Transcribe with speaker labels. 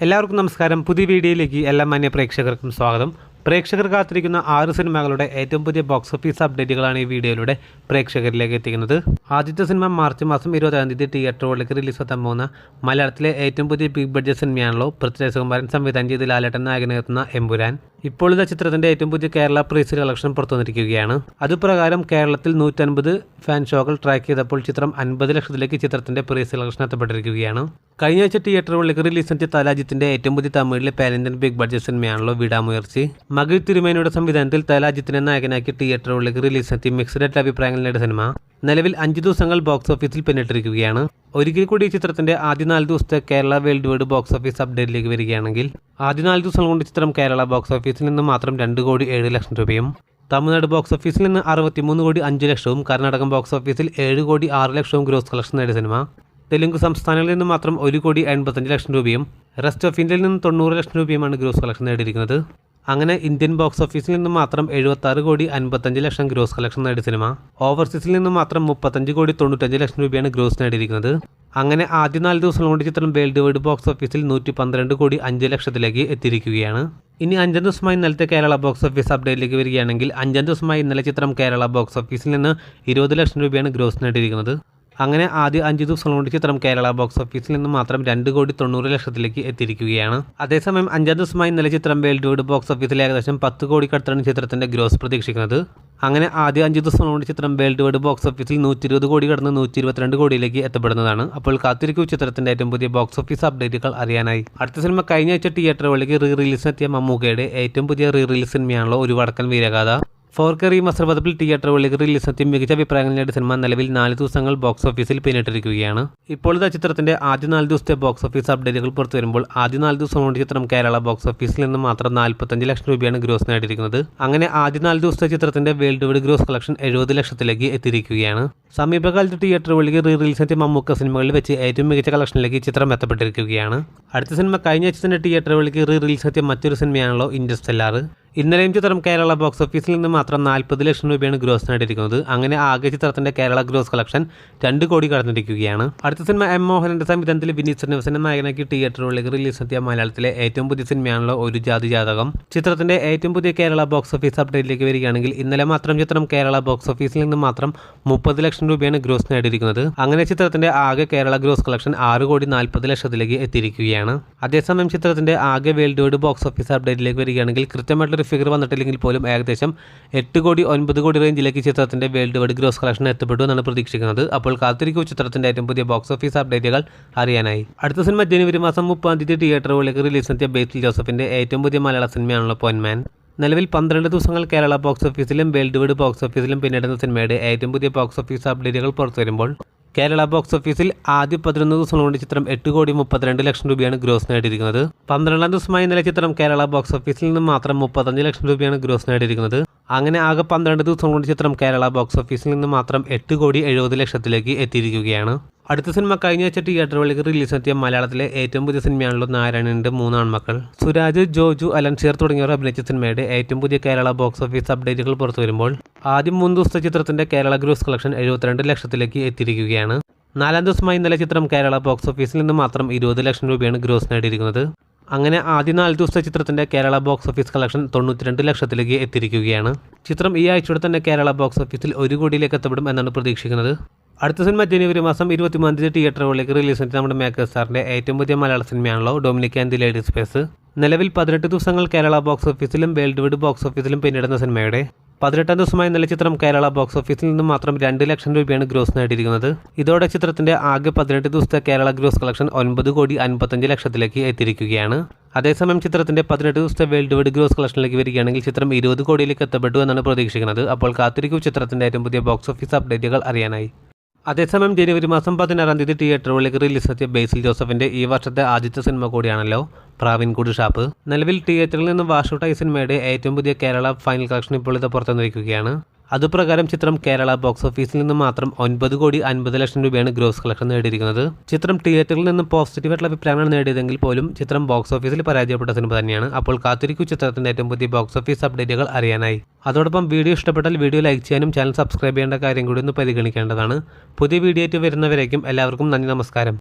Speaker 1: എല്ലാവർക്കും നമസ്കാരം. പുതിയ വീഡിയോയിലേക്ക് എല്ലാ മാന്യ പ്രേക്ഷകർക്കും സ്വാഗതം. പ്രേക്ഷകർ കാത്തിരിക്കുന്ന 6 സിനിമകളുടെ ഏറ്റവും പുതിയ ബോക്സ് ഓഫീസ് അപ്ഡേറ്റുകളാണ് ഈ വീഡിയോയിലൂടെ പ്രേക്ഷകരിലേക്ക് എത്തിക്കുന്നത്. ആദ്യത്തെ സിനിമ മാർച്ച് മാസം 20-ാം തീയതി തിയേറ്ററുകളിലേക്ക് റിലീസാകാൻ പോകുന്ന മലയാളത്തിലെ ഏറ്റവും പുതിയ ബിഗ് ബഡ്ജറ്റ് സിനിമയാണല്ലോ പൃഥ്വിരാജ് സുകുമാരൻ സംവിധാനം ചെയ്ത് ലാലേട്ടൻ നായകനെത്തുന്ന എമ്പുരാൻ. ഇപ്പോൾ ഇതാ ചിത്രത്തിന്റെ ഏറ്റവും പുതിയ കേരള പ്രീസ് കളക്ഷൻ പുറത്തുവന്നിരിക്കുകയാണ്. അതുപ്രകാരം കേരളത്തിൽ 150 ഫാൻ ഷോകൾ ട്രാക്ക് ചെയ്തപ്പോൾ ചിത്രം 50 ലക്ഷത്തിലേക്ക് ചിത്രത്തിന്റെ പ്രീസ് കളക്ഷൻ എത്തപ്പെട്ടിരിക്കുകയാണ്. കഴിഞ്ഞ ആഴ്ച തിയേറ്ററുകളിലേക്ക് റിലീസെത്തിയ തലാജിത്തിന്റെ ഏറ്റവും പുതിയ തമിഴിലെ പാൻ-ഇന്ത്യൻ ബിഗ് ബഡ്ജറ്റ് സിനിമയാണല്ലോ വിടാമുയർച്ചി. മകിഴ് തിരുമേനിയുടെ സംവിധാനത്തിൽ തലാജിത്തിനെ നായകനാക്കി തിയേറ്ററുകളിലേക്ക് റിലീസെത്തി മിക്സ്ഡ് അഭിപ്രായങ്ങൾ നേടിയ സിനിമ നിലവിൽ 5 ദിവസങ്ങൾ ബോക്സ് ഓഫീസിൽ പിന്നിട്ടിരിക്കുകയാണ്. ഒരിക്കൽ കൂടി ചിത്രത്തിന്റെ ആദ്യ 4 ദിവസത്തെ Kerala world wide box office അപ്ഡേറ്റിലേക്ക് വരികയാണെങ്കിൽ ആദ്യ 4 ദിവസം കൊണ്ട് ചിത്രം കേരള ബോക്സ് ഓഫീസിൽ നിന്ന് മാത്രം 2,07,00,000 രൂപയും, തമിഴ്നാട് ബോക്സ് ഓഫീസിൽ നിന്ന് 63,05,00,000, കർണാടകം ബോക്സ് ഓഫീസിൽ 7,06,00,000 ഗ്രോസ് കളക്ഷൻ നേടിയ സിനിമ തെലുങ്ക് സംസ്ഥാനങ്ങളിൽ നിന്ന് മാത്രം 1,85,00,000 രൂപയും റെസ്റ്റ് ഓഫ് ഇന്ത്യയിൽ നിന്ന് 90 ലക്ഷം രൂപയുമാണ് ഗ്രോസ് കളക്ഷൻ നേടിയിരിക്കുന്നത്. അങ്ങനെ ഇന്ത്യൻ ബോക്സ് ഓഫീസിൽ നിന്ന് മാത്രം 76,55,00,000 ഗ്രോസ് കളക്ഷൻ നേടിയ സിനിമ ഓവർസീസിൽ നിന്ന് മാത്രം 35,95,00,000 രൂപയാണ് ഗ്രോസ് നേടിയിരിക്കുന്നത്. അങ്ങനെ ആദ്യ 4 ദിവസം കൊണ്ട് ചിത്രം വേൾഡ് വൈഡ് ബോക്സ് ഓഫീസിൽ 112,05,00,000 എത്തിയിരിക്കുകയാണ്. ഇനി 5ാം ദിവസമായി ഇന്നലത്തെ കേരള ബോക്സ് ഓഫീസ് അപ്ഡേറ്റിലേക്ക് വരികയാണെങ്കിൽ 5ാം ദിവസമായി ഇന്നലെ ചിത്രം കേരള ബോക്സ് ഓഫീസിൽ നിന്ന് 20 ലക്ഷം രൂപയാണ് ഗ്രോസ് നേടിയിരിക്കുന്നത്. അങ്ങനെ ആദ്യ 5 ദിവസം കൊണ്ട് ചിത്രം കേരള ബോക്സ് ഓഫീസിൽ നിന്ന് മാത്രം 2,90,00,000 എത്തിയിരിക്കുകയാണ്. അതേസമയം 5ാം ദിവസമായി ഇന്നലെ ചിത്രം വേൾഡ് വൈഡ് ബോക്സ് ഓഫീസിൽ ഏകദേശം 10 കോടിക്കടുത്താണ് ചിത്രത്തിന്റെ ഗ്രോസ് പ്രതീക്ഷിക്കുന്നത്. അങ്ങനെ ആദ്യ 5 ദിവസം കൊണ്ട് ചിത്രം വേൾഡ് വൈഡ് ബോക്സ് ഓഫീസിൽ 120 കോടി കടന്ന് 122 കോടിയിലേക്ക് എത്തപ്പെടുന്നതാണ്. അപ്പോൾ കാത്തിരിക്കൂ ചിത്രത്തിന്റെ ഏറ്റവും പുതിയ ബോക്സ് ഓഫീസ് അപ്ഡേറ്റുകൾ അറിയാനായി. അടുത്ത സിനിമ കഴിഞ്ഞ ആഴ്ച തിയേറ്ററുകളിലേക്ക് റിലീസിനെത്തിയ മമ്മൂക്കയുടെ ഏറ്റവും പുതിയ റിലീസ് സിനിമയാണല്ലോ ഒരു വടക്കൻ വീരഗാഥ. 4K റീമാസ്റ്റർ പതിപ്പിൽ തിയേറ്ററുകളിലേക്ക് റിലീസെത്തി മികച്ച അഭിപ്രായങ്ങൾ നേടിയ സിനിമ നിലവിൽ 4 ദിവസങ്ങൾ ബോക്സ് ഓഫീസിൽ പിന്നിട്ടിരിക്കുകയാണ്. ഇപ്പോൾ ഇതാ ചിത്രത്തിന്റെ ആദ്യ 4 ദിവസത്തെ ബോക്സ് ഓഫീസ് അപ്ഡേറ്റുകൾ പുറത്തു വരുമ്പോൾ ആദ്യ 4 ദിവസം കൊണ്ട് ചിത്രം കേരള ബോക്സ് ഓഫീസിൽ നിന്ന് മാത്രം 45 ലക്ഷം രൂപയാണ് ഗ്രോസ് നേടിയിരിക്കുന്നത്. അങ്ങനെ ആദ്യ 4 ദിവസത്തെ ചിത്രത്തിന്റെ വേൾഡ് വൈഡ് ഗ്രോസ് കളക്ഷൻ 70 ലക്ഷത്തിലേക്ക് എത്തിയിരിക്കുകയാണ്. സമീപകാലത്ത് തിയേറ്ററുകളിലേക്ക് റിലീസെത്തിയ മമ്മൂക്ക സിനിമകളിൽ വെച്ച് ഏറ്റവും മികച്ച കളക്ഷനിലേക്ക് ചിത്രം എത്തപ്പെട്ടിരിക്കുകയാണ്. അടുത്ത സിനിമ കഴിഞ്ഞ ആഴ്ച തന്നെ തിയേറ്ററുകളിലേക്ക് റിലീസെത്തിയ മറ്റൊരു സിനിമയാണല്ലോ ഇന്റർസ്റ്റെല്ലാർ. ഇന്നലെയും ചിത്രം കേരള ബോക്സ് ഓഫീസിൽ നിന്ന് മാത്രം 40 ലക്ഷം രൂപയാണ് ഗ്രോസ് നേടിയിരിക്കുന്നത്. അങ്ങനെ ആകെ ചിത്രത്തിന്റെ കേരള ഗ്രോസ് കളക്ഷൻ 2 കോടി കടന്നിരിക്കുകയാണ്. അടുത്ത സിനിമ എം മോഹനന്റെ സംവിധാനത്തിൽ വിനീത് ശ്രീനിവാസനെ നായകനാക്കി തിയേറ്ററുകളിലേക്ക് റിലീസെത്തിയ മലയാളത്തിലെ ഏറ്റവും പുതിയ സിനിമയാണല്ലോ ഒരു ജാതി ജാതകം. ചിത്രത്തിന്റെ ഏറ്റവും പുതിയ കേരള ബോക്സ് ഓഫീസ് അപ്ഡേറ്റിലേക്ക് വരികയാണെങ്കിൽ ഇന്നലെ മാത്രം ചിത്രം കേരള ബോക്സ് ഓഫീസിൽ നിന്ന് മാത്രം 30 ലക്ഷം രൂപയാണ് ഗ്രോസ് നേടിയിരിക്കുന്നത്. അങ്ങനെ ചിത്രത്തിന്റെ ആകെ കേരള ഗ്രോസ് കളക്ഷൻ 6,40,00,000 എത്തിയിരിക്കുകയാണ്. അതേസമയം ചിത്രത്തിന്റെ ആകെ വേൾഡ് വൈഡ് ബോക്സ് ഓഫീസ് അപ്ഡേറ്റിലേക്ക് വരികയാണെങ്കിൽ കൃത്യമായിട്ടുള്ള ഫിഗർ വന്നിട്ടില്ലെങ്കിൽ പോലും ഏകദേശം 8 കോടി 9 കോടി റേഞ്ചിലേക്ക് ചിത്രത്തിന്റെ വേൾഡ് വൈഡ് ഗ്രോസ് കളക്ഷൻ എത്തപ്പെട്ടു എന്നാണ് പ്രതീക്ഷിക്കുന്നത്. അപ്പോൾ കാത്തിരിക്കൂ ചിത്രത്തിന്റെ ഏറ്റവും പുതിയ ബോക്സ് ഓഫീസ് അപ്ഡേറ്റുകൾ അറിയാനായി. അടുത്ത സിനിമ ജനുവരി മാസം 30-ാം തീയതി തിയേറ്ററുകളിലേക്ക് റിലീസെത്തിയ ബേസിൽ ജോസഫിന്റെ ഏറ്റവും പുതിയ മലയാള സിനിമയാണല്ലോ പൊന്മാൻ. നിലവിൽ 12 ദിവസങ്ങൾ കേരള ബോക്സ് ഓഫീസിലും വേൾഡ് വൈഡ് ബോക്സ് ഓഫീസിലും പിന്നിടുന്ന സിനിമയുടെ ഏറ്റവും പുതിയ ബോക്സ് ഓഫീസ് അപ്ഡേറ്റുകൾ പുറത്തു വരുമ്പോൾ കേരള ബോക്സ് ഓഫീസിൽ ആദ്യ 11 ദിവസം കൊണ്ട് ചിത്രം 8,32,00,000 രൂപയാണ് ഗ്രോസ് നേടിയിരിക്കുന്നത്. 12ാം ദിവസമായി ഇന്നലെ ചിത്രം കേരള ബോക്സ് ഓഫീസിൽ നിന്ന് മാത്രം 35 ലക്ഷം രൂപയാണ് ഗ്രോസ് നേടിയിരിക്കുന്നത്. അങ്ങനെ ആകെ 12 ദിവസം കൊണ്ട് ചിത്രം കേരള ബോക്സ് ഓഫീസിൽ നിന്ന് മാത്രം 8,70,00,000 എത്തിയിരിക്കുകയാണ്. അടുത്ത സിനിമ കഴിഞ്ഞ ആഴ്ച തിയേറ്ററുകളിലേക്ക് റിലീസെത്തിയ മലയാളത്തിലെ ഏറ്റവും പുതിയ സിനിമയാണല്ലോ നാരായണന്റെ 3 ആൺമക്കൾ. സുരാജ്, ജോജു, അലൻഷീർ തുടങ്ങിയവർ അഭിനയിച്ച സിനിമയുടെ ഏറ്റവും പുതിയ കേരള ബോക്സ് ഓഫീസ് അപ്ഡേറ്റുകൾ പുറത്തു വരുമ്പോൾ ആദ്യം 3 ദിവസത്തെ ചിത്രത്തിന്റെ കേരള ഗ്രോസ് കളക്ഷൻ 72 ലക്ഷത്തിലേക്ക് എത്തിയിരിക്കുകയാണ്. 4ാം ദിവസമായി ഇന്നലെ ചിത്രം കേരള ബോക്സ് ഓഫീസിൽ നിന്ന് മാത്രം 20 ലക്ഷം രൂപയാണ് ഗ്രോസ് നേടിയിരിക്കുന്നത്. അങ്ങനെ ആദ്യ 4 ദിവസത്തെ ചിത്രത്തിന്റെ കേരള ബോക്സ് ഓഫീസ് കളക്ഷൻ 92 ലക്ഷത്തിലേക്ക് എത്തിയിരിക്കുകയാണ്. ചിത്രം ഈ ആഴ്ചയോടെ തന്നെ കേരള ബോക്സ് ഓഫീസിൽ 1 കോടിയിലേക്ക് എത്തപ്പെടും എന്നാണ് പ്രതീക്ഷിക്കുന്നത്. അടുത്ത സിനിമ ജനുവരി മാസം 23-ാം തീയതി തിയേറ്ററുകളിലേക്ക് റിലീസ് നമ്മുടെ മേക്കേഴ്സ് സ്റ്റാറിന്റെ ഏറ്റവും പുതിയ മലയാള സിനിമയാണല്ലോ Dominic and the lady space. നിലവിൽ 18 ദിവസങ്ങൾ കേരള ബോക്സ് ഓഫീസിലും വേൾഡ് വൈഡ് ബോക്സ് ഓഫീസിലും പിന്നിടുന്ന സിനിമയുടെ 18ാം ദിവസമായി ഇന്നലെ ചിത്രം കേരള ബോക്സ് ഓഫീസിൽ നിന്ന് മാത്രം 2 ലക്ഷം രൂപയാണ് ഗ്രോസ് നേടിയിരിക്കുന്നത്. ഇതോടെ ചിത്രത്തിന്റെ ആകെ 18 ദിവസത്തെ കേരള ഗ്രോസ് കളക്ഷൻ 9,55,00,000 എത്തിയിരിക്കുകയാണ്. അതേസമയം ചിത്രത്തിന്റെ 18 ദിവസത്തെ വേൾഡ് വൈഡ് ഗ്രോസ് കളക്ഷനിലേക്ക് വരികയാണെങ്കിൽ ചിത്രം 20 കോടിയിലേക്ക് എത്തപ്പെട്ടു എന്നാണ് പ്രതീക്ഷിക്കുന്നത്. അപ്പോൾ കാത്തിരിക്കൂ ചിത്രത്തിന്റെ ഏറ്റവും പുതിയ ബോക്സ് ഓഫീസ് അപ്ഡേറ്റുകൾ അറിയാനായി. അതേസമയം ജനുവരി മാസം 16-ാം തീയതി തിയേറ്ററുകളിലേക്ക് റിലീസെത്തിയ ബേസിൽ ജോസഫിന്റെ ഈ വർഷത്തെ ആദ്യത്തെ സിനിമ കൂടിയാണല്ലോ പ്രാവിൻകൂട് ഷാപ്പ്. നിലവിൽ തിയേറ്ററിൽ നിന്ന് വാഷൗട്ടായ സിനിമയുടെ ഏറ്റവും പുതിയ കേരള ഫൈനൽ കളക്ഷൻ ഇപ്പോൾ ഇത് പുറത്തുവന്നിരിക്കുകയാണ്. അതുപ്രകാരം ചിത്രം കേരള ബോക്സ് ഓഫീസിൽ നിന്ന് മാത്രം 9,50,00,000 രൂപയാണ് ഗ്രോസ് കളക്ഷൻ നേടിയിരിക്കുന്നത്. ചിത്രം തിയേറ്ററിൽ നിന്ന് പോസിറ്റീവായിട്ടുള്ള അഭിപ്രായങ്ങൾ നേടിയതെങ്കിൽ പോലും ചിത്രം ബോക്സ് ഓഫീസിൽ പരാജയപ്പെട്ട സിനിമ തന്നെയാണ്. അപ്പോൾ കാത്തിരിക്കൂ ചിത്രത്തിന്റെ ഏറ്റവും പുതിയ ബോക്സ് ഓഫീസ് അപ്ഡേറ്റുകൾ അറിയാനായി. അതോടൊപ്പം വീഡിയോ ഇഷ്ടപ്പെട്ടാൽ വീഡിയോ ലൈക്ക് ചെയ്യാനും ചാനൽ സബ്സ്ക്രൈബ് ചെയ്യേണ്ട കാര്യം കൂടി ഒന്ന് പരിഗണിക്കേണ്ടതാണ്. പുതിയ വീഡിയോ ആയിട്ട് വരുന്നവരേക്കും എല്ലാവർക്കും നന്ദി, നമസ്കാരം.